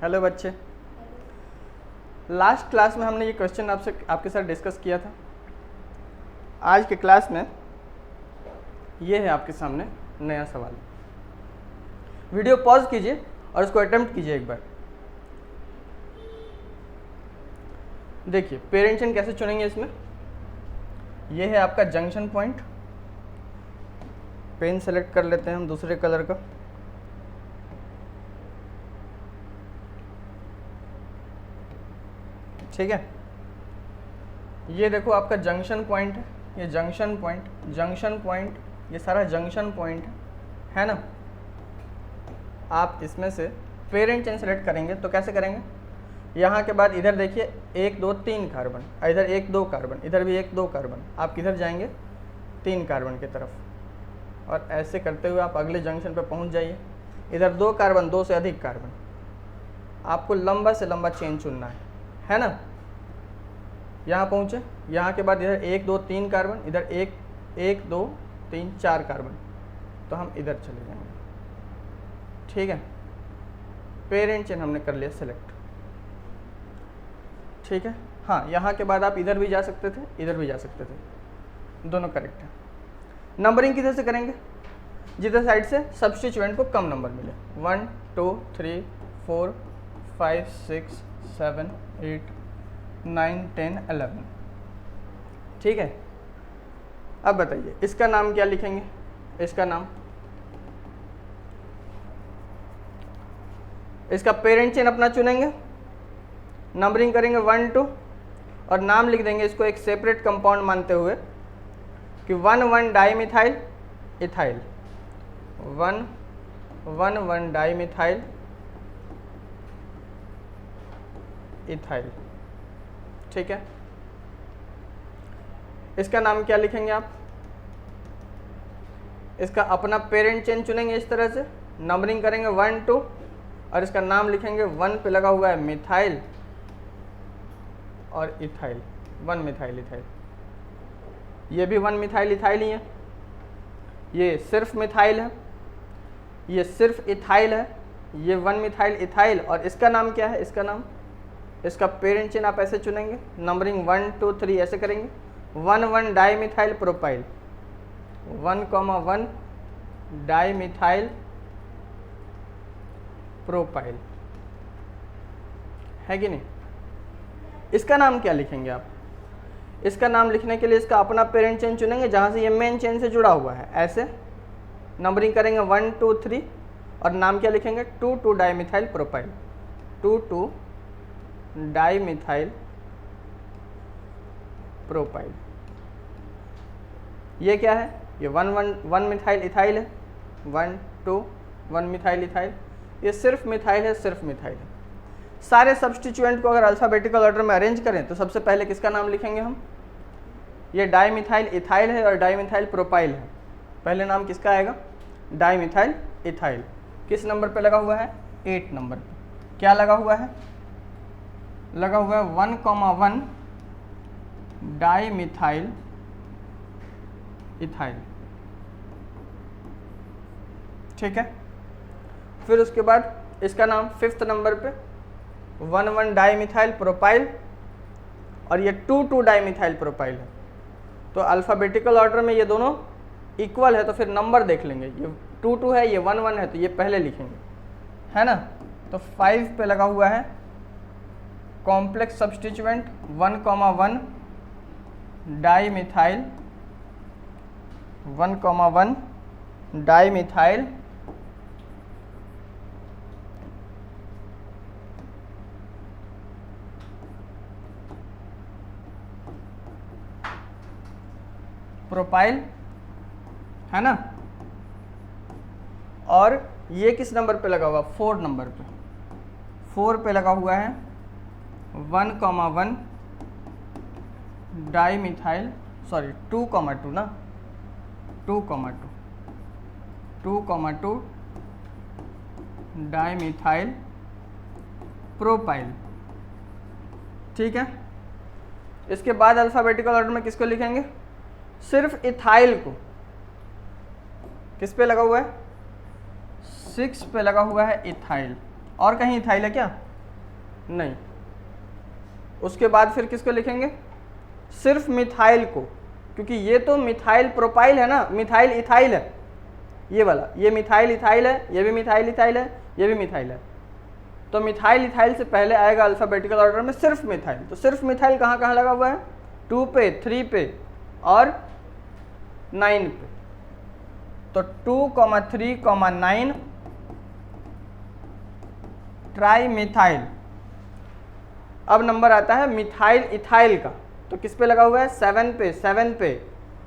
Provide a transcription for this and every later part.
Hello बच्चे, last class में हमने ये क्वेश्चन आपके साथ डिस्कस किया था। आज के क्लास में ये है आपके सामने नया सवाल। वीडियो पॉज कीजिए और इसको अटेम्प्ट कीजिए एक बार। देखिए पेरेंट चेन कैसे चुनेंगे। इसमें ये है आपका जंक्शन पॉइंट। पेन सेलेक्ट कर लेते हैं हम दूसरे कलर का। ठीक है, ये देखो आपका जंक्शन पॉइंट है। ये जंक्शन पॉइंट ये सारा जंक्शन पॉइंट है ना। आप इसमें से पेरेंट चेन सेलेक्ट करेंगे तो कैसे करेंगे, यहाँ के बाद इधर देखिए 1 2 3 कार्बन, इधर 1 2 कार्बन, इधर भी 1 2 कार्बन। आप किधर जाएंगे, 3 कार्बन की तरफ, और ऐसे करते हुए आप अगले जंक्शन पर पहुँच जाइए। इधर 2 कार्बन, 2 से अधिक कार्बन। आपको लंबा से लंबा चेन चुनना है ना। यहाँ पहुँचे, यहाँ के बाद इधर 1 2 3 कार्बन, इधर 1 2 3 4 कार्बन, तो हम इधर चले जाएंगे। ठीक है, पेरेंट चेन हमने कर लिया सेलेक्ट। ठीक है, हाँ यहाँ के बाद आप इधर भी जा सकते थे, इधर भी जा सकते थे, दोनों करेक्ट है। नंबरिंग किधर से करेंगे, जिधर साइड से सब्स्टिट्यूएंट को कम नंबर मिले। 1 2 3 4 5 6 7 8 9 10 11। ठीक है, अब बताइए इसका नाम क्या लिखेंगे। इसका नाम, इसका पेरेंट चेन अपना चुनेंगे, नंबरिंग करेंगे 1 2 और नाम लिख देंगे इसको एक सेपरेट कंपाउंड मानते हुए कि 1 डाइमिथाइल इथाइल, 1 डाइमिथाइल इथाइल। ठीक है, इसका नाम क्या लिखेंगे आप, इसका अपना पेरेंट चेन चुनेंगे इस तरह से, नंबरिंग करेंगे 1 2 और इसका नाम लिखेंगे 1 पे लगा हुआ है मिथाइल और इथाइल, 1 मिथाइल इथाइल। ये भी 1 मिथाइल इथाइल ही है, ये सिर्फ मिथाइल है, ये सिर्फ इथाइल है, ये 1 मिथाइल इथाइल। और इसका नाम क्या है, इसका नाम, इसका पेरेंट चेन आप ऐसे चुनेंगे, नंबरिंग 1 2 3 ऐसे करेंगे। 1 डाइमिथाइल प्रोपाइल, 1 डाइमिथाइल प्रोपाइल, है कि नहीं। इसका नाम क्या लिखेंगे आप, इसका नाम लिखने के लिए इसका अपना पेरेंट चेन चुनेंगे जहाँ से ये मेन चेन से जुड़ा हुआ है। ऐसे नंबरिंग करेंगे 1 2 3 और नाम क्या लिखेंगे, 2 डाइमिथाइल प्रोपाइल, 2 डाइमिथाइल प्रोपाइल। ये क्या है, ये 1 मिथाइल इथाइल है, 1 2 1 मिथाइल इथाइल। ये सिर्फ मिथाइल है, सिर्फ मिथाइल है। सारे सब्स्टिट्यूएंट को अगर अल्फ़ाबेटिकल ऑर्डर में अरेंज करें तो सबसे पहले किसका नाम लिखेंगे हम, ये डाइमिथाइल इथाइल है और डाइमिथाइल प्रोपाइल है। पहले नाम किसका आएगा, डाइमिथाइल इथाइल। किस नंबर पे लगा हुआ है, 8 नंबर पे। क्या लगा हुआ है, लगा हुआ है 1 डाइमिथाइल इथाइल। ठीक है, फिर उसके बाद इसका नाम 5th नंबर पे 1 डाइमिथाइल प्रोपाइल और ये 2 डाइमिथाइल प्रोपाइल है। तो अल्फ़ाबेटिकल ऑर्डर में ये दोनों इक्वल है, तो फिर नंबर देख लेंगे। ये 2 है, ये 1 है, तो ये पहले लिखेंगे, है ना। तो 5 पे लगा हुआ है complex substituent 1 dimethyl, 1 dimethyl propyl, है ना। और ये किस नंबर पे लगा हुआ, 4 नंबर पे, 4 पे लगा हुआ है 1 डाइमिथाइल, सॉरी 2 ना, 2 डाइमिथाइल प्रोपाइल। ठीक है, इसके बाद अल्फ़ाबेटिकल ऑर्डर में किसको लिखेंगे, सिर्फ इथाइल को। किस पे लगा हुआ है, 6 पे लगा हुआ है इथाइल। और कहीं इथाइल है क्या, नहीं। उसके बाद फिर किसको लिखेंगे, सिर्फ मिथाइल को, क्योंकि ये तो मिथाइल प्रोपाइल है ना, मिथाइल इथाइल है ये वाला, ये मिथाइल इथाइल है, ये भी मिथाइल इथाइल है, ये भी मिथाइल है। तो मिथाइल इथाइल से पहले आएगा अल्फ़ाबेटिकल ऑर्डर में सिर्फ मिथाइल। तो सिर्फ मिथाइल कहाँ कहाँ लगा हुआ है, 2 पे, 3 पे और 9 पे। तो 2, 3, 9 ट्राई मिथाइल। अब नंबर आता है मिथाइल इथाइल का, तो किस पे लगा हुआ है, 7 पे, 7 पे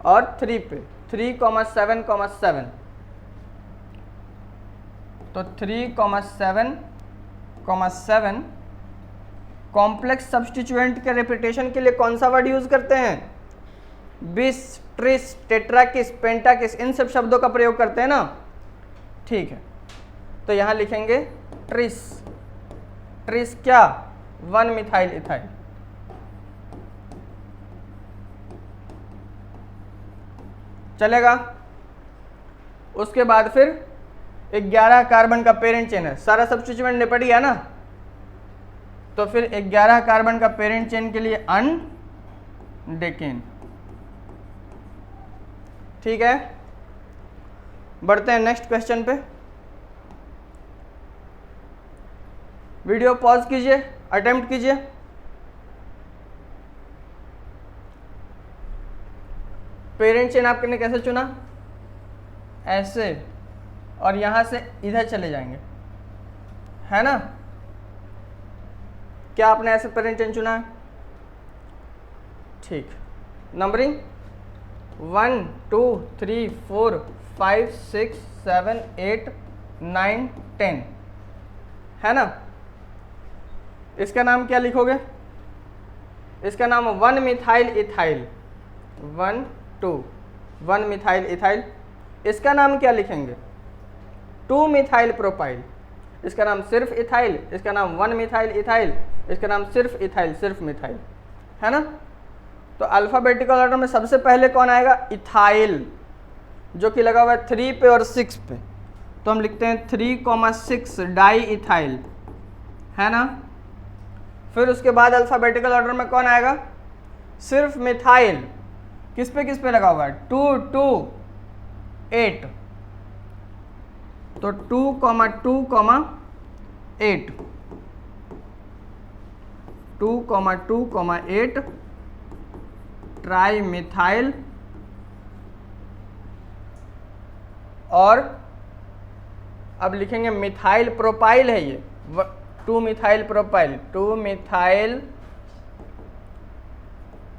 और 3 पे, 3, 7, 7। तो 3, 7, 7 कॉम्प्लेक्स सब्स्टिट्यूएंट के रिपीटेशन के लिए कौन सा वर्ड यूज करते हैं, बिस, ट्रिस, टेट्राकिस, पेंटाकिस, इन सब शब्दों का प्रयोग करते हैं ना। ठीक है, तो यहां लिखेंगे ट्रिस। ट्रिस क्या, 1 मिथाइल इथाइल। चलेगा। उसके बाद फिर 11 कार्बन का पेरेंट चेन है, सारा सब्स्टिट्यूएंट निपट गया ना। तो फिर 11 कार्बन का पेरेंट चेन के लिए अनडेकेन। ठीक है, बढ़ते हैं नेक्स्ट क्वेश्चन पे। वीडियो पॉज कीजिए, अटेम्प्ट कीजिए। पेरेंट चेन आपने कैसे चुना, ऐसे, और यहां से इधर चले जाएंगे, है ना। क्या आपने ऐसे पेरेंट चेन चुना है, ठीक। नंबरिंग 1, 2, 3, 4, 5, 6, 7, 8, 9, 10, है ना। इसका नाम क्या लिखोगे, इसका नाम 1 मिथाइल इथाइल, 1, 2, 1 मिथाइल इथाइल। इसका नाम क्या लिखेंगे, 2 मिथाइल प्रोपाइल। इसका नाम सिर्फ इथाइल, इसका नाम 1 मिथाइल इथाइल, इसका नाम सिर्फ इथाइल, सिर्फ मिथाइल, है ना। तो अल्फ़ाबेटिकल ऑर्डर में सबसे पहले कौन आएगा, इथाइल, जो कि लगा हुआ है 3 पे और 6 पे। तो हम लिखते हैं 3, 6 डाई इथाइल, है ना। फिर उसके बाद अल्फ़ाबेटिकल ऑर्डर में कौन आएगा, सिर्फ मिथाइल। किस पे लगा हुआ है, 2, 2, 8। तो 2, 2, 8, 2, 2, 8 ट्राई मिथाइल। और अब लिखेंगे मिथाइल प्रोपाइल है ये, 2 मिथाइल प्रोपाइल, 2 मिथाइल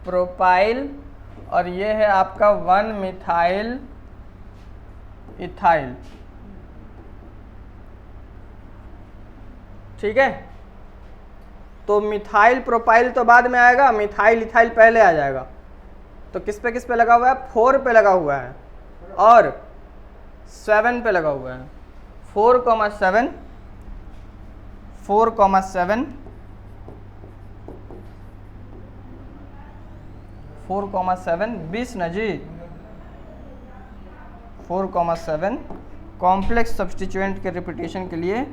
प्रोपाइल, और ये है आपका 1 मिथाइल इथाइल। ठीक है, तो मिथाइल प्रोपाइल तो बाद में आएगा, मिथाइल इथाइल पहले आ जाएगा। तो किस पे लगा हुआ है, 4 पे लगा हुआ है और 7 पे लगा हुआ है। 4, 7, 4, 7, 4, 7 20 ना जी, 4, 7 कॉम्प्लेक्स सब्स्टिट्यूएंट के रिपीटेशन के लिए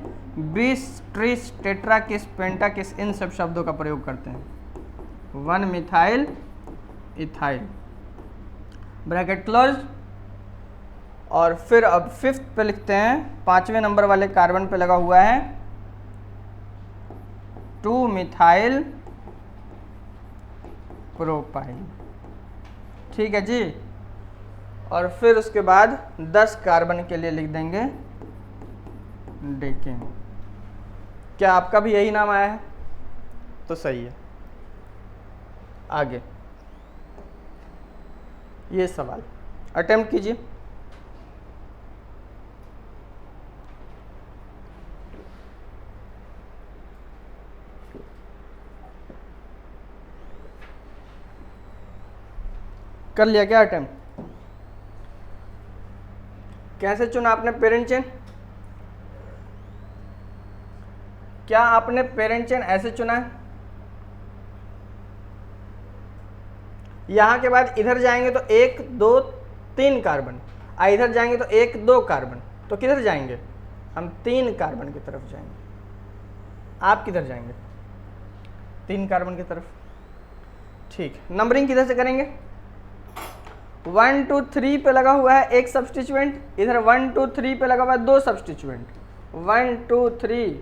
20 ट्रिस, टेट्राकिस, पेंटाकिस, इन सब शब्दों का प्रयोग करते हैं। 1 मिथाइल इथाइल, ब्रैकेट क्लोज। और फिर अब 5th पे लिखते हैं, 5वें नंबर वाले कार्बन पे लगा हुआ है 2 मिथाइल प्रोपाइल। ठीक है जी। और फिर उसके बाद 10 कार्बन के लिए लिख देंगे डेकेन। क्या आपका भी यही नाम आया है, तो सही है। आगे ये सवाल अटेम्प्ट कीजिए। कर लिया क्या अटेम्प्ट, कैसे चुना आपने पेरेंट चेन, क्या आपने पेरेंट चेन ऐसे चुना है, यहां के बाद इधर जाएंगे तो 1, 2, 3 कार्बन, इधर जाएंगे तो 1, 2 कार्बन, तो किधर जाएंगे हम, 3 कार्बन की तरफ जाएंगे। आप किधर जाएंगे, 3 कार्बन की तरफ। ठीक, नंबरिंग किधर से करेंगे? 1 2 3 पे लगा हुआ है एक सब्स्टिट्यूएंट, इधर 1 2 3 पे लगा हुआ है 2 सब्स्टिट्यूएंट। 1 2 3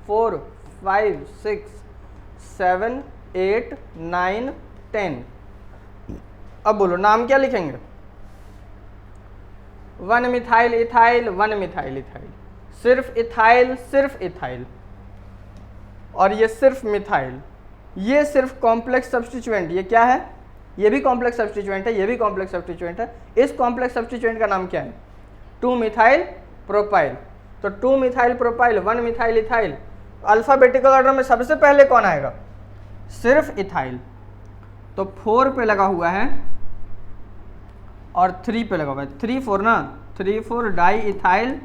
4 5 6 7 8 9 10। अब बोलो नाम क्या लिखेंगे? 1 मिथाइल इथाइल, 1 मिथाइल इथाइल, सिर्फ इथाइल, सिर्फ इथाइल, और ये सिर्फ मिथाइल। ये सिर्फ कॉम्प्लेक्स सब्स्टिट्यूएंट, ये क्या है? ये भी कॉम्प्लेक्स सब्स्टिट्यूएंट है, ये भी कॉम्प्लेक्स सब्स्टिट्यूएंट है। इस कॉम्प्लेक्स सब्स्टिट्यूएंट का नाम क्या है? 2 मिथाइल प्रोपाइल। तो 2 methyl propyl, 1 methyl ethyl. Alphabetical order में सबसे पहले कौन आएगा? सिर्फ इथाइल। तो 4 पे लगा हुआ है और 3 पे लगा हुआ है, 3 4 ना, 3 4 डाई इथाइल।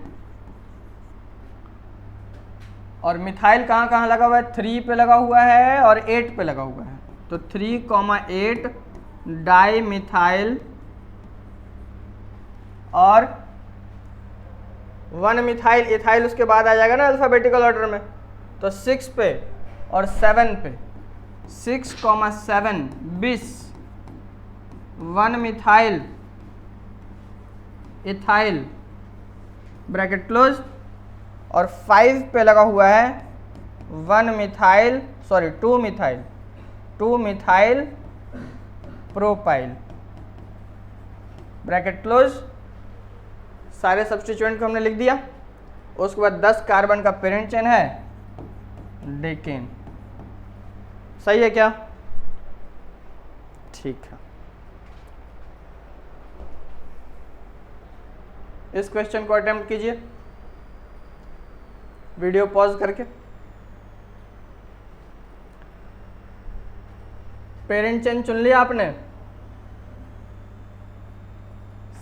और मिथाइल कहाँ कहाँ लगा हुआ है? 3 पे लगा हुआ है और 8 पे लगा हुआ है। तो 3,8 डाई मिथाइल और 1 मिथाइल इथाइल उसके बाद आ जाएगा ना अल्फाबेटिकल ऑर्डर में। तो 6 पे और 7 पे, 6,7 20 1 मिथाइल इथाइल ब्रैकेट क्लोज, और 5 पे लगा हुआ है 2 मिथाइल प्रोपाइल ब्रैकेट क्लोज। सारे सब्स्टिट्यूएंट को हमने लिख दिया। उसके बाद 10 कार्बन का पेरेंट चेन है डेकेन। सही है क्या? ठीक है। इस क्वेश्चन को अटेम्प्ट कीजिए वीडियो पॉज करके। पेरेंट चेन चुन लिया आपने?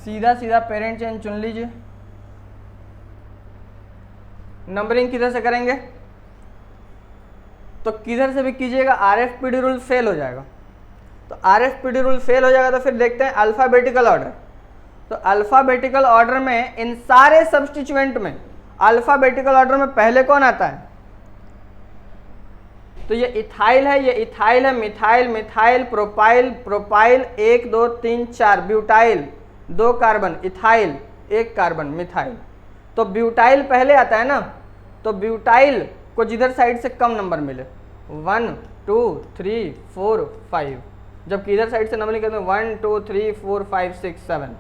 सीधा सीधा पेरेंट चेन चुन लीजिए। नंबरिंग किधर से करेंगे? तो किधर से भी कीजिएगा, RFPD रूल फेल हो जाएगा। तो RFPD रूल फेल हो जाएगा तो फिर देखते हैं अल्फाबेटिकल ऑर्डर। तो अल्फाबेटिकल ऑर्डर में इन सारे सब्स्टिट्यूएंट में अल्फाबेटिकल ऑर्डर में पहले कौन आता है? तो ये इथाइल है, ये इथाइल है, methyl methyl, propyl propyl, 1 2 3 4, butyl 2 carbon, ethyl 1 carbon, methyl. तो ब्यूटाइल पहले आता है ना। तो ब्यूटाइल को जिधर साइड से कम नंबर मिले, 1 2 3 4 5, जबकि इधर साइड से नंबरिंग करते हैं 1 2 3 4 5 6 7,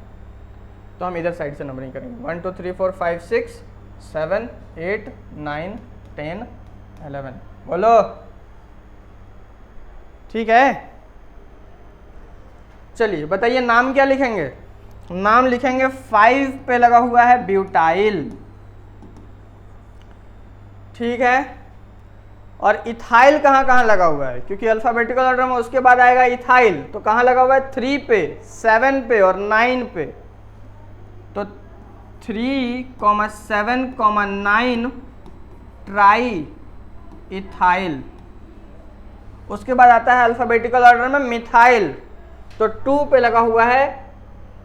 तो हम इधर साइड से नंबरिंग करेंगे 1 2 3 4 5 6 7 8 9 10 11। बोलो ठीक है? चलिए बताइए नाम क्या लिखेंगे? नाम लिखेंगे 5 पे लगा हुआ है ब्यूटाइल, ठीक है। और इथाइल कहाँ कहाँ लगा हुआ है? क्योंकि अल्फाबेटिकल ऑर्डर में उसके बाद आएगा इथाइल, तो कहाँ लगा हुआ है? 3 पे, 7 पे और 9 पे। तो 3,7,9 ट्राई इथाइल। उसके बाद आता है अल्फाबेटिकल ऑर्डर में मिथाइल। तो 2 पे लगा हुआ है,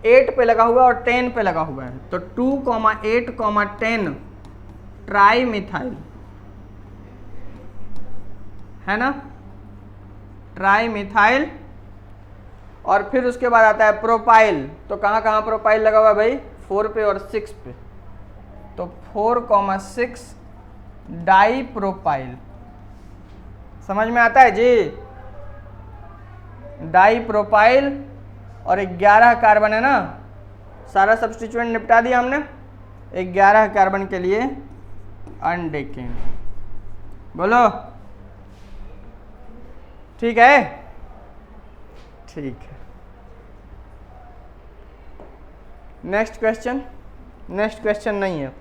8 पे लगा हुआ है और 10 पे लगा हुआ है। तो 2,8,10 ट्राई मिथाइल, है ना, ट्राई मिथाइल। और फिर उसके बाद आता है प्रोपाइल। तो कहाँ कहाँ प्रोपाइल लगा हुआ है भाई? 4 पे और 6 पे। तो 4,6 डाई प्रोपाइल। समझ में आता है जी? डाई प्रोपाइल और 11 कार्बन है ना। सारा सब्स्टिट्यूएंट निपटा दिया हमने। 11 कार्बन के लिए अनडेकेन। बोलो ठीक है? ठीक है। Next question. नेक्स्ट क्वेश्चन नहीं है।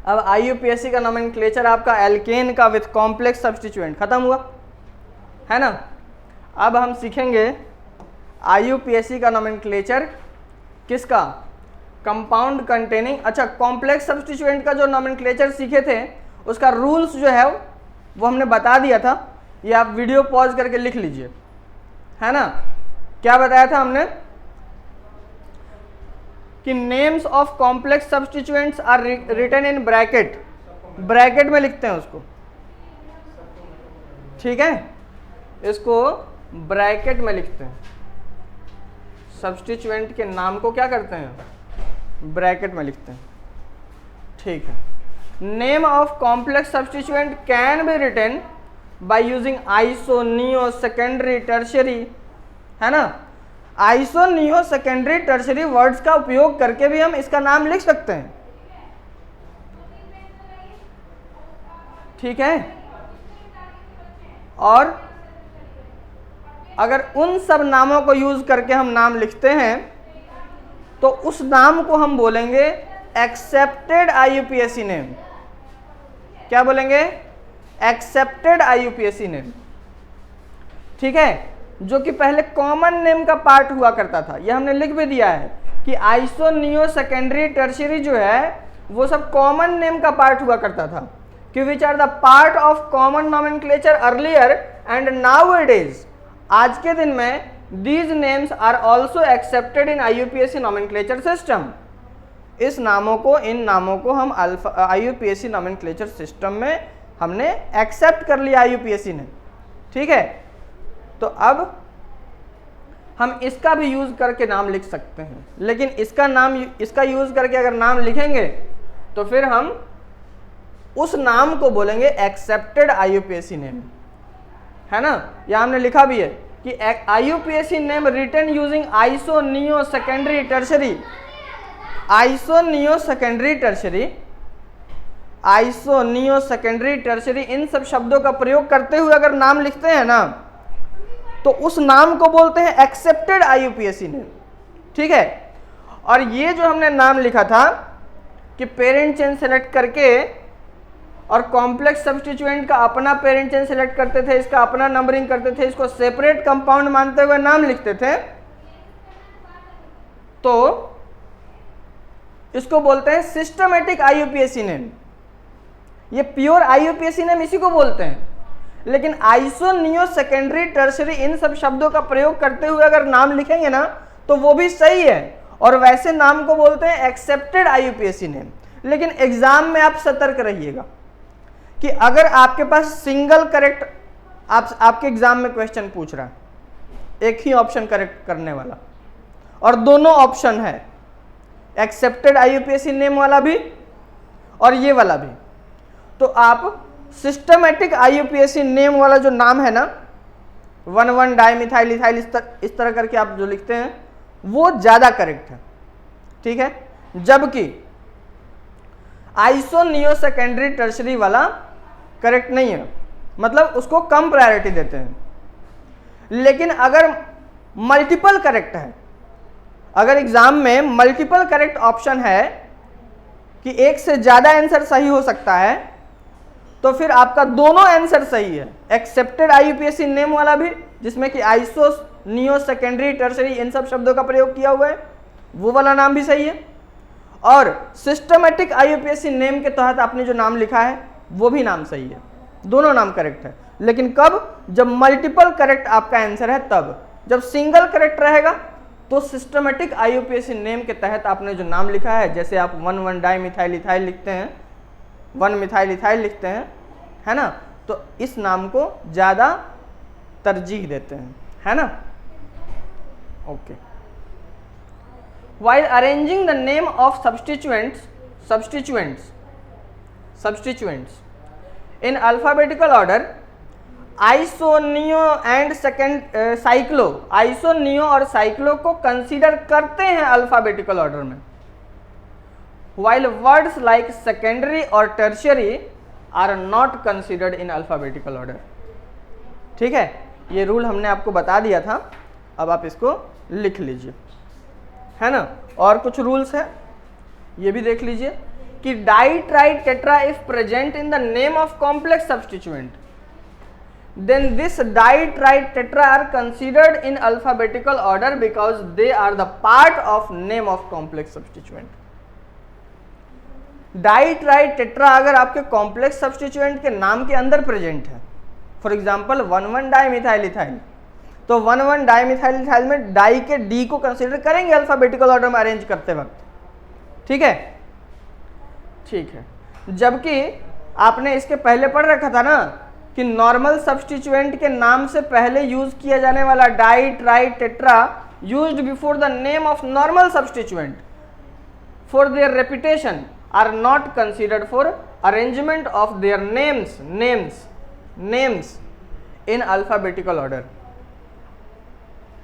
अब IUPAC का नोमेनक्लेचर आपका एल्केन का विथ कॉम्प्लेक्स सब्स्टिट्यूएंट खत्म हुआ, है ना। अब हम सीखेंगे IUPAC का नोमेनक्लेचर किसका? Compound containing. अच्छा, कॉम्प्लेक्स सब्स्टिट्यूएंट का जो नोमेनक्लेचर सीखे थे उसका रूल्स जो है वो हमने बता दिया था। ये आप वीडियो पॉज करके लिख लीजिए, है ना। क्या बताया था हमने? कि names of complex substituents are written in bracket. Bracket में लिखते हैं उसको, ठीक है। इसको ब्रैकेट में लिखते हैं, सब्स्टिट्यूएंट के नाम को क्या करते हैं, ब्रैकेट में लिखते हैं। ठीक है, name of complex substituent can be written by using iso, neo, secondary, tertiary, है ना। Iso, neo, secondary, tertiary words का उपयोग करके भी हम इसका नाम लिख सकते हैं। ठीक है, और अगर उन सब नामों को यूज करके हम नाम लिखते हैं तो उस नाम को हम बोलेंगे एक्सेप्टेड IUPAC नेम। क्या बोलेंगे, एक्सेप्टेड IUPAC नेम। ठीक है, जो कि पहले कॉमन नेम का पार्ट हुआ करता था, यह हमने लिख भी दिया है कि आइसो, नियो, सेकेंडरी, टर्शियरी जो है वो सब कॉमन नेम का पार्ट हुआ करता था, कि which are the part of common nomenclature earlier and nowadays. आज के दिन में these names are also accepted in IUPAC nomenclature system. इस नामों को, इन नामों को हम IUPAC नॉमेनक्लेचर सिस्टम में हमने एक्सेप्ट कर लिया IUPAC ने। ठीक है, तो अब हम इसका भी यूज करके नाम लिख सकते हैं, लेकिन इसका यूज करके अगर नाम लिखेंगे तो फिर हम उस नाम को बोलेंगे एक्सेप्टेड IUPAC नेम, है ना। यहां हमने लिखा भी है कि IUPAC name written using iso, neo, secondary, tertiary. Iso, neo, secondary, tertiary, iso, neo, secondary, tertiary, इन सब शब्दों का प्रयोग करते हुए अगर नाम लिखते हैं ना तो उस नाम को बोलते हैं एक्सेप्टेड IUPAC नेम। ठीक है, और ये जो हमने नाम लिखा था कि पेरेंट चेन सेलेक्ट करके और कॉम्प्लेक्स सब्स्टिट्यूएंट का अपना पेरेंट चेन सेलेक्ट करते थे, इसका अपना नंबरिंग करते थे, इसको सेपरेट कंपाउंड मानते हुए नाम लिखते थे, तो इसको बोलते हैं सिस्टमेटिक IUPAC नेम। ये प्योर IUPAC नेम इसी को बोलते हैं। लेकिन आइसो, नियो, सेकेंडरी, टर्शियरी, इन सब शब्दों का प्रयोग करते हुए अगर नाम लिखेंगे ना तो वो भी सही है, और वैसे नाम को बोलते हैं एक्सेप्टेड IUPAC नेम। लेकिन एग्जाम में आप सतर्क रहिएगा कि अगर आपके पास सिंगल करेक्ट, आपके एग्जाम में क्वेश्चन पूछ रहा है एक ही ऑप्शन करेक्ट करने वाला, और दोनों ऑप्शन है एक्सेप्टेड IUPAC नेम वाला भी और ये वाला भी, तो आप सिस्टमेटिक IUPAC नेम वाला जो नाम है ना, 1,1 डाइमिथाइल इथाइल, इस तरह करके आप जो लिखते हैं वो ज्यादा करेक्ट है। ठीक है, जबकि आइसो, नियो, सेकेंडरी, टर्शियरी वाला करेक्ट नहीं है, मतलब उसको कम प्रायोरिटी देते हैं। लेकिन अगर मल्टीपल करेक्ट है, अगर एग्जाम में मल्टीपल करेक्ट ऑप्शन है कि एक से ज्यादा आंसर सही हो सकता है, तो फिर आपका दोनों आंसर सही है। एक्सेप्टेड IUPAC नेम वाला भी, जिसमें कि आइसो, नियो, सेकेंडरी, टर्शियरी इन सब शब्दों का प्रयोग किया हुआ है, वो वाला नाम भी सही है, और सिस्टमेटिक IUPAC नेम के तहत आपने जो नाम लिखा है वो भी नाम सही है। दोनों नाम करेक्ट है। लेकिन कब, जब मल्टीपल करेक्ट आपका आंसर है तब। जब सिंगल करेक्ट रहेगा तो सिस्टमेटिक IUPAC नेम के तहत आपने जो नाम लिखा है, जैसे आप 1,1 डाइमिथाइल इथाइल लिखते हैं, 1 मिथाइल इथाइल लिखते हैं, है ना, तो इस नाम को ज्यादा तरजीह देते हैं, है ना। Okay, while arranging the name of substituents in alphabetical order, iso, neo and cyclo, iso, neo और साइक्लो को कंसीडर करते हैं अल्फाबेटिकल ऑर्डर में, while words like secondary और tertiary are not considered in alphabetical order। ठीक है, ये rule हमने आपको बता दिया था, अब आप इसको लिख लीजिए, है ना। और कुछ रूल्स है, ये भी देख लीजिए कि di, tri, tetra if present in the name of complex substituent, then this di, tri, tetra are considered in alphabetical order because they are the part of name of complex substituent। Di, tri, tetra अगर आपके complex substituent के नाम के अंदर present है, for example 1,1 dimethyl ethyl, तो 1,1 dimethyl ethyl में die के डी को कंसीडर करेंगे अल्फाबेटिकल ऑर्डर में अरेंज करते वक्त। ठीक है, ठीक है। जबकि आपने इसके पहले पढ़ रखा था ना कि नॉर्मल सब्स्टिट्यूएंट के नाम से पहले यूज किया जाने वाला di tri tetra used before the name of normal substituent for their reputation are not considered for arrangement of their names in alphabetical order,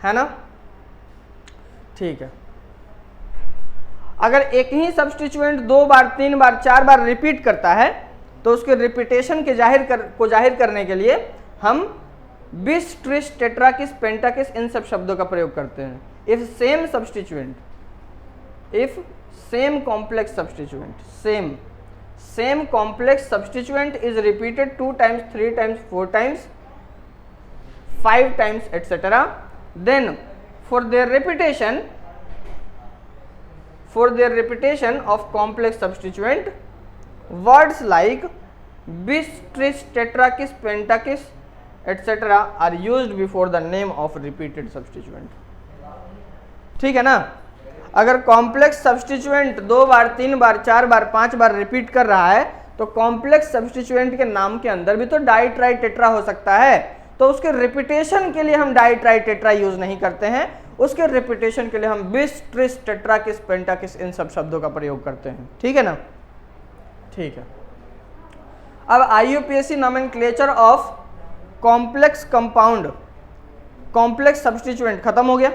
है ना। ठीक है, अगर एक ही सब्स्टिट्यूएंट 2 बार 3 बार 4 बार रिपीट करता है तो उसके रिपीटेशन के जाहिर करने के लिए हम बिस ट्रिस टेट्राकिस पेंटाकिस इन सब शब्दों का प्रयोग करते हैं। If same complex substituent is repeated 2 times 3 times 4 times 5 times etc., then for their repetition of complex substituent, words like bis tris tetrakis pentakis etc. are used before the name of repeated substituent। ठीक है ना। अगर complex substituent 2 बार 3 बार 4 बार 5 बार repeat कर रहा है तो complex substituent के नाम के अंदर भी तो डाई ट्राई टेट्रा हो सकता है, तो उसके रिपीटेशन के लिए हम डाई ट्राई टेट्रा यूज नहीं करते हैं, उसके रिपीटेशन के लिए हम बिस ट्रिस टेट्राकिस पेंटाकिस इन सब शब्दों का प्रयोग करते हैं। ठीक है ना। ठीक है, अब IUPAC nomenclature of complex compound complex substituent खत्म हो गया।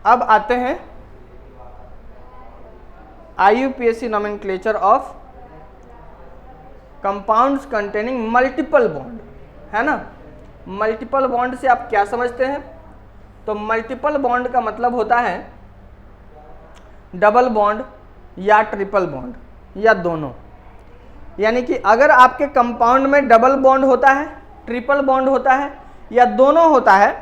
अब आते हैं IUPAC nomenclature of compounds containing multiple bond, है ना। मल्टीपल बॉन्ड से आप क्या समझते हैं? तो मल्टीपल बॉन्ड का मतलब होता है डबल बॉन्ड या ट्रिपल बॉन्ड या दोनों। यानी कि अगर आपके कंपाउंड में डबल बॉन्ड होता है, ट्रिपल बॉन्ड होता है या दोनों होता है,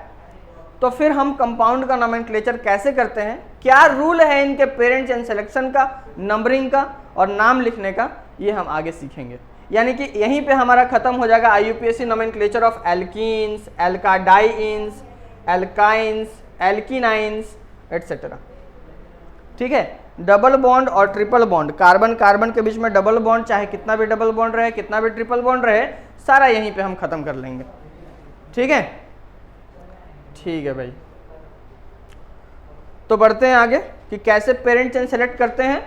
तो फिर हम कंपाउंड का नोमेनक्लेचर कैसे करते हैं, क्या रूल है इनके पेरेंट्स एंड सिलेक्शन का, नंबरिंग का और नाम लिखने का, ये हम आगे सीखेंगे। यानी कि यहीं पे हमारा खत्म हो जाएगा IUPAC nomenclature of alkenes, alkadienes, alkynes, alkenynes etcetera. ठीक है, डबल बॉन्ड और ट्रिपल बॉन्ड, कार्बन कार्बन के बीच में डबल बॉन्ड, चाहे कितना भी डबल बॉन्ड रहे, कितना भी ट्रिपल बॉन्ड रहे, सारा यहीं पे हम खत्म कर लेंगे। ठीक है, ठीक है भाई। तो बढ़ते हैं आगे कि कैसे पेरेंट चेन सेलेक्ट करते हैं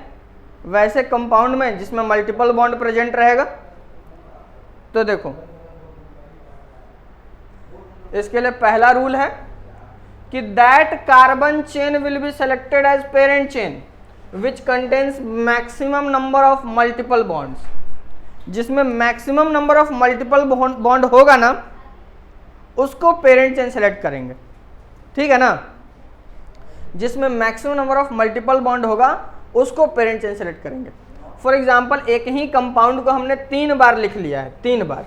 वैसे कंपाउंड में जिसमें मल्टीपल बॉन्ड प्रेजेंट रहेगा। तो देखो, इसके लिए पहला रूल है कि that carbon chain will be selected as parent chain which contains maximum number of multiple bonds. जिसमें maximum number of multiple bond होगा ना, उसको पेरेंट चेन सेलेक्ट करेंगे। ठीक है ना, जिसमें maximum number of multiple bond होगा उसको पेरेंट चेन सेलेक्ट करेंगे। फॉर एग्जांपल, एक ही कंपाउंड को हमने 3 बार लिख लिया है, 3 बार,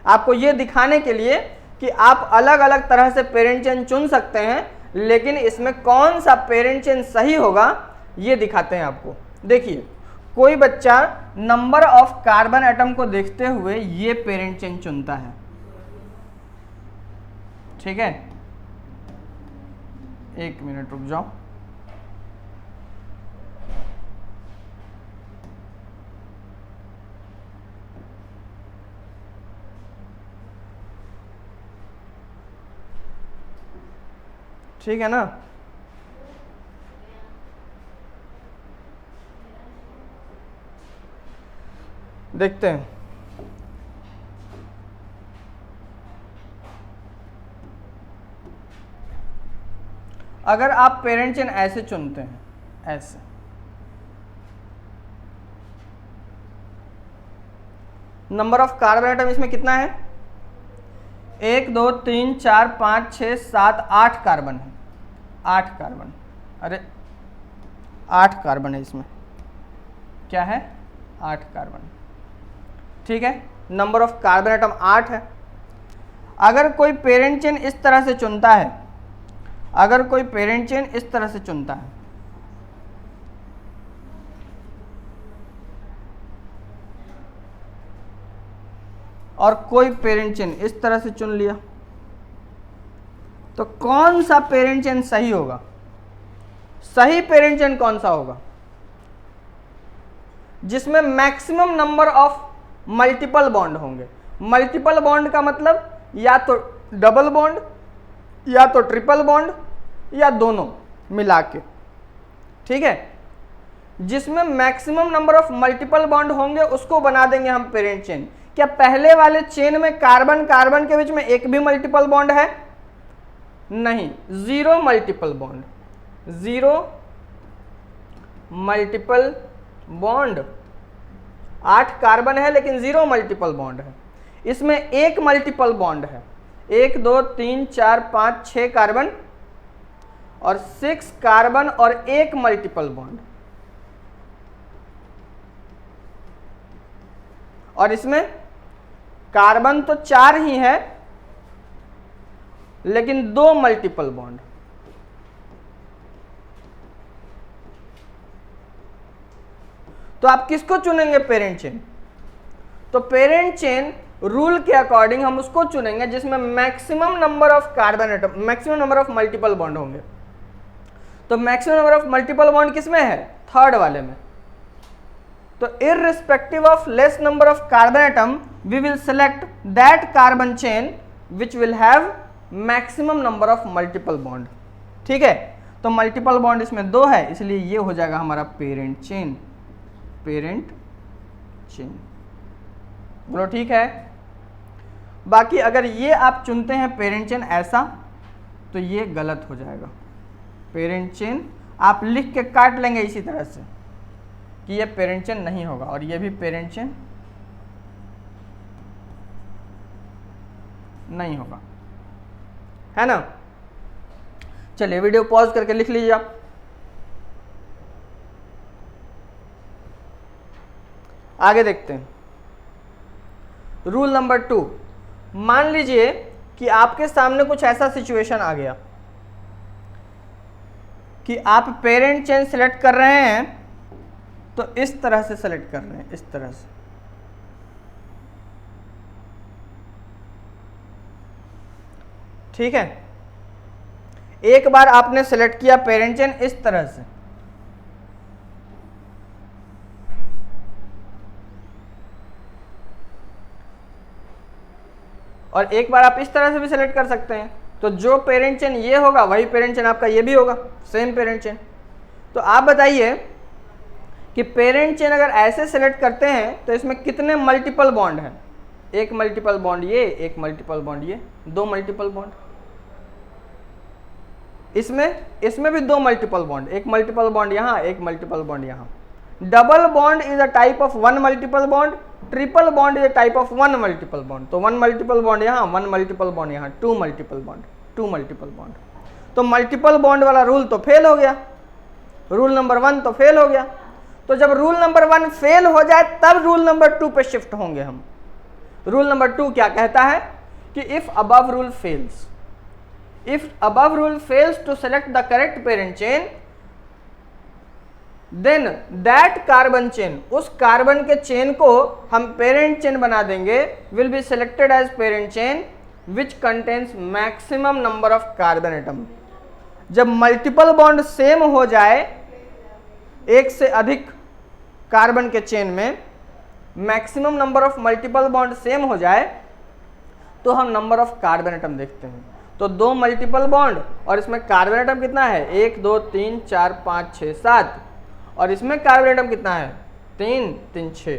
आपको ये दिखाने के लिए कि आप अलग अलग तरह से पेरेंट चेन चुन सकते हैं, लेकिन इसमें कौन सा पेरेंट चेन सही होगा ये दिखाते हैं आपको। देखिए, कोई बच्चा नंबर ऑफ कार्बन एटम को देखते हुए ये पेरेंट चेन चुनता है। ठीक है, 1 मिनट रुक जाओ। ठीक है ना, देखते हैं। अगर आप पेरेंट चेन ऐसे चुनते हैं, ऐसे, नंबर ऑफ कार्बन एटम इसमें कितना है? 1 2 3 4 5 6 7 8 कार्बन है। 8 कार्बन, अरे 8 कार्बन है इसमें। क्या है? 8 कार्बन। ठीक है, नंबर ऑफ कार्बन एटम 8 है। अगर कोई पेरेंट चेन इस तरह से चुनता है, अगर कोई पेरेंट चेन इस तरह से चुनता है, और कोई पेरेंट चेन इस तरह से चुन लिया, तो कौन सा पेरेंट चेन सही होगा? सही पेरेंट चेन कौन सा होगा? जिसमें maximum number of multiple bond होंगे। मल्टीपल बॉन्ड का मतलब या तो डबल बॉन्ड या तो ट्रिपल बॉन्ड या दोनों मिला के, ठीक है। जिसमें maximum number of multiple bond होंगे उसको बना देंगे हम पेरेंट चेन। क्या पहले वाले चेन में कार्बन कार्बन के बीच में एक भी मल्टीपल बॉन्ड है? नहीं, zero multiple bond, zero multiple bond. 8 carbon है लेकिन जीरो मल्टीपल बॉन्ड है। इसमें एक मल्टीपल बॉन्ड है, 1 2 3 4 5 6 कार्बन और 6 कार्बन और एक मल्टीपल बॉन्ड। और इसमें कार्बन तो 4 ही है लेकिन 2 मल्टीपल बॉन्ड। तो आप किसको चुनेंगे पेरेंट चेन? तो पेरेंट चेन रूल के अकॉर्डिंग हम उसको चुनेंगे जिसमें maximum number of carbon atom, maximum number of multiple bond होंगे। तो maximum number of multiple bond किसमें है? थर्ड वाले में। तो irrespective of less number of carbon atom we will select that carbon chain which will have maximum number of multiple bond, ठीक है। तो मल्टीपल बॉन्ड इसमें 2 है इसलिए ये हो जाएगा हमारा पेरेंट चेन, पेरेंट चेन। बोलो ठीक है। बाकी अगर ये आप चुनते हैं पेरेंट चेन ऐसा तो ये गलत हो जाएगा। पेरेंट चेन आप लिख के काट लेंगे इसी तरह से कि ये पेरेंट चेन नहीं होगा और ये भी पेरेंट चेन नहीं होगा, है ना। चलिए वीडियो पॉज करके लिख लीजिए आप। आगे देखते हैं रूल नंबर 2। मान लीजिए कि आपके सामने कुछ ऐसा सिचुएशन आ गया कि आप पेरेंट चेन सिलेक्ट कर रहे हैं तो इस तरह से सेलेक्ट कर रहे हैं, इस तरह से, ठीक है। एक बार आपने सेलेक्ट किया पेरेंट चेन इस तरह से, और एक बार आप इस तरह से भी सेलेक्ट कर सकते हैं। तो जो पेरेंट चेन ये होगा वही पेरेंट चेन आपका ये भी होगा, सेम पेरेंट चेन। तो आप बताइए कि पेरेंट चेन अगर ऐसे सेलेक्ट करते हैं तो इसमें कितने मल्टीपल बॉन्ड हैं? एक मल्टीपल बॉन्ड ये, एक मल्टीपल बॉन्ड ये, 2 मल्टीपल बॉन्ड। इसमें भी 2 मल्टीपल बॉन्ड, एक मल्टीपल बॉन्ड यहाँ, एक मल्टीपल बॉन्ड यहाँ। Double bond is a type of 1 multiple bond, triple bond is a type of 1 multiple bond. तो 1 मल्टीपल बॉन्ड यहाँ, 1 मल्टीपल बॉन्ड यहाँ, 2 मल्टीपल बॉन्ड, 2 मल्टीपल बॉन्ड। तो मल्टीपल बॉन्ड वाला rule तो fail हो गया, रूल नंबर 1 तो फेल हो गया। तो जब रूल नंबर 1 फेल हो जाए तब रूल नंबर 2 पे शिफ्ट होंगे हम। रूल नंबर 2 क्या कहता है कि if above rule fails, if above rule fails to select the correct parent chain then that carbon chain, उस कार्बन के चेन को हम पेरेंट चेन बना देंगे, will be selected as parent chain which contains maximum number of carbon atom. जब multiple bond same हो जाए, एक से अधिक कार्बन के चेन में maximum number of multiple bond same हो जाए तो हम नंबर ऑफ कार्बन एटम देखते हैं। तो 2 मल्टीपल बॉन्ड और इसमें कार्बन एटम कितना है? 1 2 3 4 5 6 7, और इसमें कार्बन एटम कितना है? 3 3 6।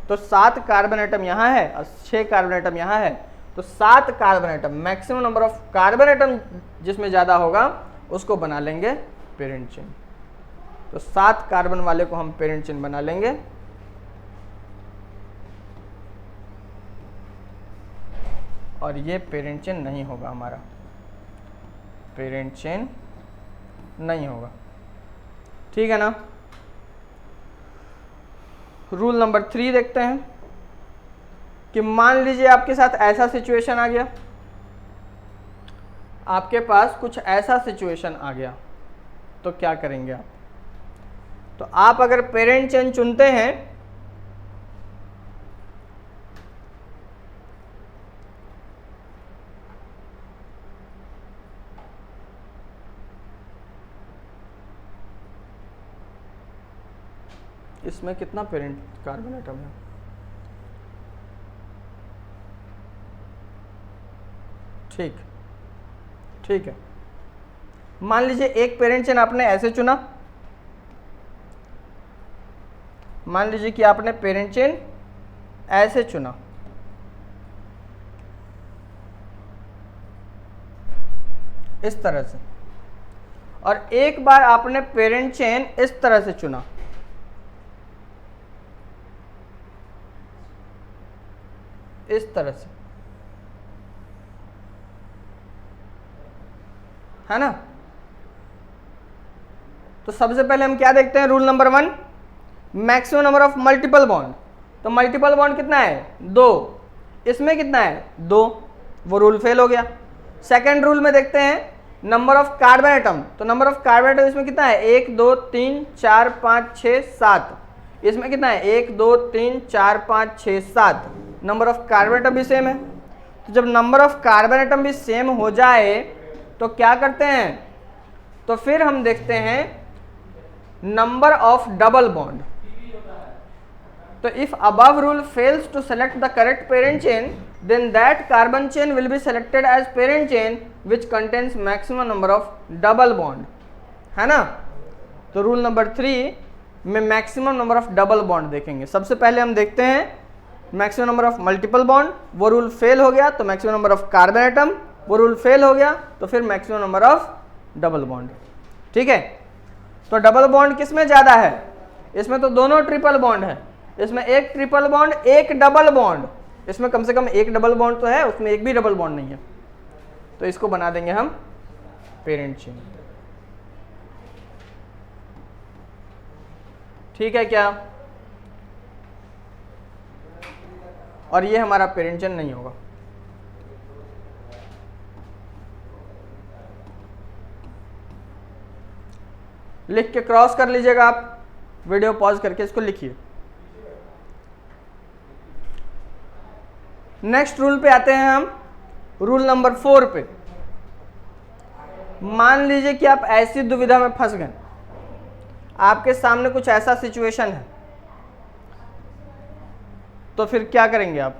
तो 7 कार्बन एटम यहाँ है और 6 कार्बन एटम यहाँ है। तो 7 carbon atom, maximum number of carbon atom जिसमें ज़्यादा होगा उसको बना लेंगे पेरेंट चेन। तो 7 कार्बन वाले को हम पेरेंट चेन बना लेंगे। और ये पेरेंट चेन नहीं होगा हमारा, पेरेंट चेन नहीं होगा, ठीक है ना। रूल नंबर 3 देखते हैं कि मान लीजिए आपके साथ ऐसा सिचुएशन आ गया, आपके पास कुछ ऐसा सिचुएशन आ गया तो क्या करेंगे आप? तो आप अगर पेरेंट चेन चुनते हैं इसमें कितना पेरेंट कार्बन एटम है? ठीक, ठीक है। मान लीजिए एक पेरेंट चेन आपने ऐसे चुना, मान लीजिए कि आपने पेरेंट चेन ऐसे चुना, इस तरह से, और एक बार आपने पेरेंट चेन इस तरह से चुना, इस तरह से, है ना। तो सबसे पहले हम क्या देखते हैं, rule number 1, maximum number of multiple bond. तो मल्टीपल बॉन्ड कितना है, 2, इसमें कितना है 2, वो रूल फेल हो गया। सेकेंड रूल में देखते हैं नंबर ऑफ कार्बन एटम। तो नंबर ऑफ कार्बन एटम इसमें कितना है, 1 2 3 4 5 6 7, इसमें कितना है 1 2 3 4 5 6 7, नंबर ऑफ कार्बन एटम भी सेम है। तो जब नंबर ऑफ कार्बन एटम भी सेम हो जाए तो क्या करते हैं, तो फिर हम देखते हैं नंबर ऑफ डबल बॉन्ड। तो if above rule fails to select the correct parent chain, then that carbon chain will be selected as parent chain which contains maximum number of double bond, है ना। तो rule number 3 में maximum number of double bond देखेंगे। सबसे पहले हम देखते हैं maximum number of multiple bond, वो रूल फेल हो गया, तो maximum number of carbon atom, वो रूल फेल हो गया, तो फिर maximum number of double bond. ठीक है, तो डबल बॉन्ड किस में ज़्यादा है, इसमें तो दोनों ट्रिपल बॉन्ड है, इसमें एक ट्रिपल बॉन्ड एक डबल बॉन्ड, इसमें कम से कम एक डबल बॉन्ड तो है, उसमें एक भी डबल बॉन्ड नहीं है। तो इसको बना देंगे हम पेरेंट चेन। ठीक है क्या, और ये हमारा पेरेंट चेन नहीं होगा। लिख के क्रॉस कर लीजिएगा आप, वीडियो पॉज करके इसको लिखिए। नेक्स्ट रूल पे आते हैं हम, रूल नंबर 4 पे। मान लीजिए कि आप ऐसी दुविधा में फंस गए, आपके सामने कुछ ऐसा सिचुएशन है, तो फिर क्या करेंगे आप।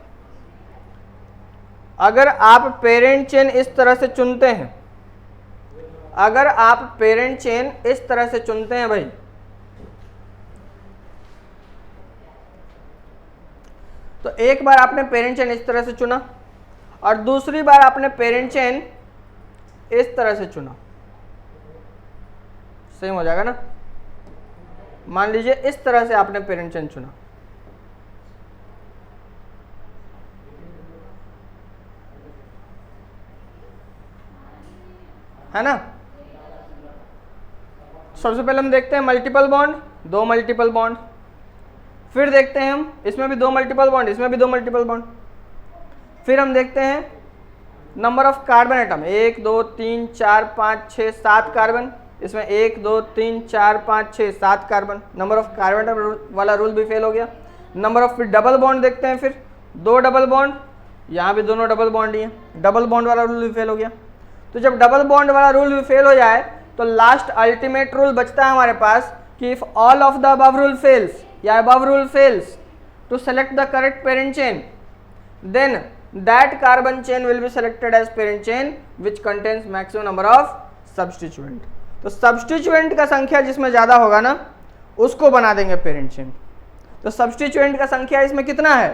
अगर आप पेरेंट चेन इस तरह से चुनते हैं, अगर आप पेरेंट चेन इस तरह से चुनते हैं भाई, तो एक बार आपने पेरेंट चेन इस तरह से चुना और दूसरी बार आपने पेरेंट चेन इस तरह से चुना, सेम हो जाएगा ना। मान लीजिए इस तरह से आपने पेरेंट चेन चुना, है ना। सबसे पहले हम देखते हैं मल्टीपल बॉन्ड, 2 मल्टीपल बॉन्ड, फिर देखते हैं हम इसमें भी 2 मल्टीपल बॉन्ड, इसमें भी 2 मल्टीपल बॉन्ड, फिर हम देखते हैं number of carbon atom, 1 2 3 4 5 6 7 carbon, इसमें 1 2 3 4 5 6 7 carbon, number of carbon atom वाला रूल भी फेल हो गया। नंबर ऑफ फिर डबल बॉन्ड देखते हैं, फिर 2 डबल बॉन्ड, यहाँ भी दोनों डबल बॉन्ड ही है, डबल बॉन्ड वाला रूल भी फेल हो गया। तो जब डबल बॉन्ड वाला रूल भी फेल हो जाए तो लास्ट अल्टीमेट रूल बचता है हमारे पास कि if all of the above rule fails या above rule fails to select the correct parent chain, then that carbon chain will be selected as parent chain which contains maximum number of substituent। तो substituent का संख्या जिसमें ज़्यादा होगा ना उसको बना देंगे पेरेंट चेन। तो substituent का संख्या इसमें कितना है,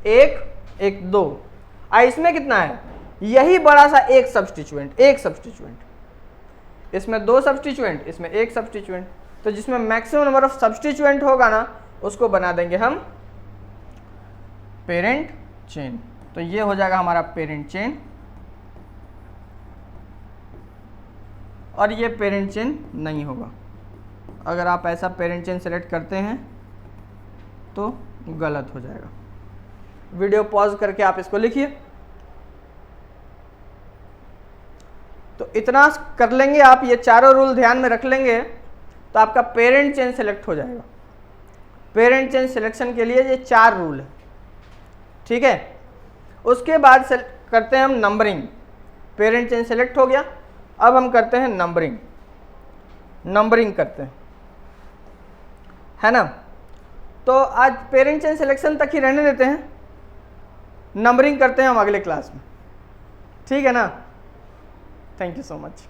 1 1 2, इसमें कितना है, यही बड़ा सा एक सब्सटीट्यूएंट, इसमें 2 सब्सटीट्यूएंट, इसमें 1 सब्सटीट्यूएंट। तो जिसमें मैक्सिमम नंबर ऑफ सब्सटीट्यूएंट होगा ना उसको बना देंगे हम पेरेंट चेन। तो ये हो जाएगा हमारा पेरेंट चेन, और ये पेरेंट चेन नहीं होगा। अगर आप ऐसा पेरेंट चेन सेलेक्ट करते हैं तो गलत हो जाएगा। वीडियो पॉज करके आप इसको लिखिए। तो इतना कर लेंगे आप, ये चारों रूल ध्यान में रख लेंगे तो आपका पेरेंट चेन सेलेक्ट हो जाएगा। पेरेंट चेन सिलेक्शन के लिए ये 4 रूल है, ठीक है। उसके बाद करते हैं हम नंबरिंग। पेरेंट चेन सेलेक्ट हो गया, अब हम करते हैं नंबरिंग। नंबरिंग करते हैं, है ना। तो आज पेरेंट चेन सिलेक्शन तक ही रहने देते हैं, नंबरिंग करते हैं हम अगले क्लास में। ठीक है ना। Thank you so much.